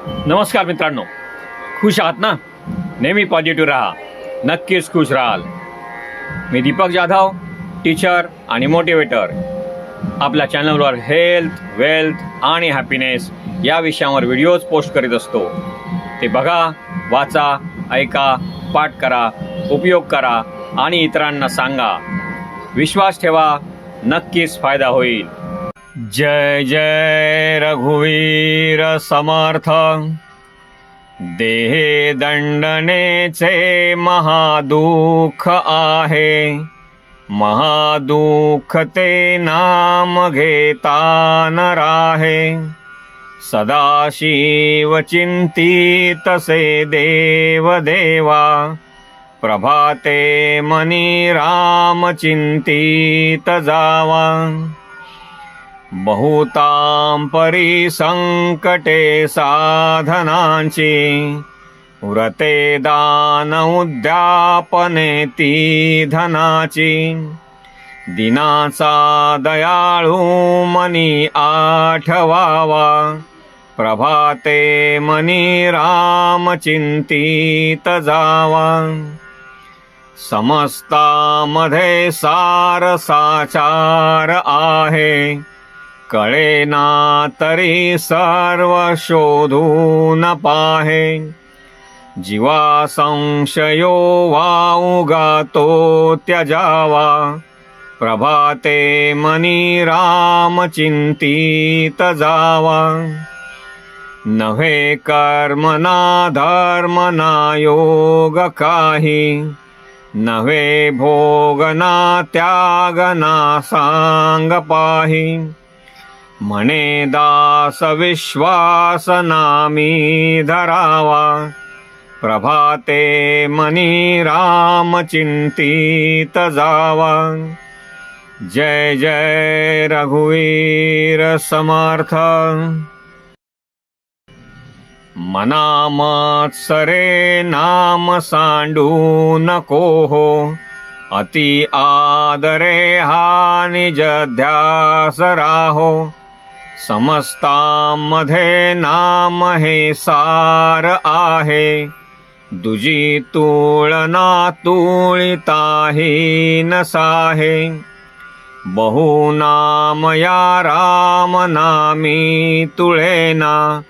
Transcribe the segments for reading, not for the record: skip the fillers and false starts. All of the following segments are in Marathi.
नमस्कार मित्रांनो, खुश आहात ना? नेहमी पॉझिटिव्ह राहा, नक्कीच खुश राहाल. मी दीपक जाधव, टीचर आणि मोटिवेटर. आपल्या चॅनलवर हेल्थ, वेल्थ आणि हॅपीनेस या विषयावर व्हिडिओज पोस्ट करीत असतो. ते बघा, वाचा, ऐका, पाठ करा, उपयोग करा आणि इतरांना सांगा. विश्वास ठेवा, नक्कीच फायदा होईल. जय जय रघुवीर समर्थ. देहे दंडनेचे महादुःख आहे, महादुःख ते नाम घेता न राहे. सदाशिव चिंतितसे देव देवा, प्रभाते मनी राम चिंतित जावा. बहुतां परिसंकटे साधनांची, व्रते दान उद्यापने ती धनाची. दिनाचा दयाळू मनी आठवावा, प्रभाते मनी राम चिंतित जावा. समस्तामध्ये सार साचार आहे, कळेना तरी सर्व शोधून पाहे. जीवा संशयो वाउगा तो त्यजावा, प्रभाते मनी राम चिंतित जावा. नव्हे कर्म ना धर्म ना योग काही, नव्हे भोग ना त्याग ना सांग पाही. म्हणे दास विश्वास नामी धरावा, प्रभाते मनी राम चिंतित जावा. जय जय रघुवीर समर्थ. मना मत्सरे नाम सांडू नको हो, अति आदरे हा निज ध्यास राहो. समस्तांमध्ये नाम हे सार आहे, दुजी तुळना तुळिताही नसाहे. बहु नाम या राम नामी तुळेना,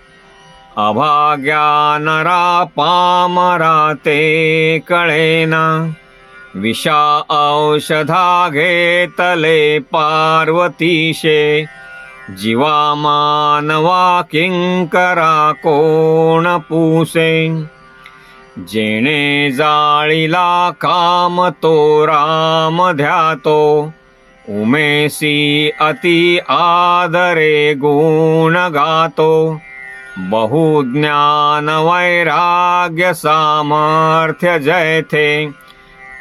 अभाग्या नरा पामरा ते कळेना. विषा औषधा घेतले पार्वतीशे, जीवा मानवा किंकरा कोण पुसे. जेणे जाळीला काम तो राम ध्यातो, उमेसी अति आदरे गुण गातो. बहुज्ञान वैराग्य सामर्थ्य जयथे,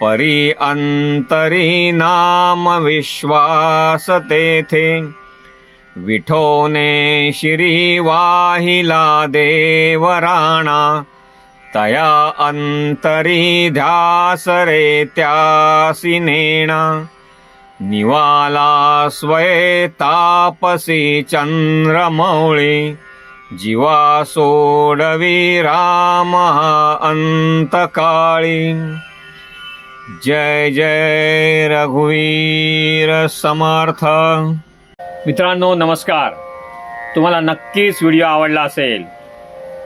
परी अंतरी नाम विश्वास तेथे. विठोने शिरी वाहिला देव राणा, तया अंतरी ध्यास रे त्यासी नेणा. निवाला स्वये तापसी चंद्रमौळी, जीवा सोडवी राम अंतकाळी. जय जय रघुवीर समर्थ. मित्रांनो नमस्कार. तुम्हाला नक्कीच व्हिडिओ आवडला असेल.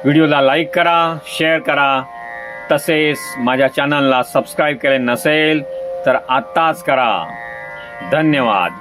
व्हिडिओला लाईक करा, शेअर करा. तसेच माझ्या चॅनलला सबस्क्राईब केले नसेल तर आत्ताच करा. धन्यवाद.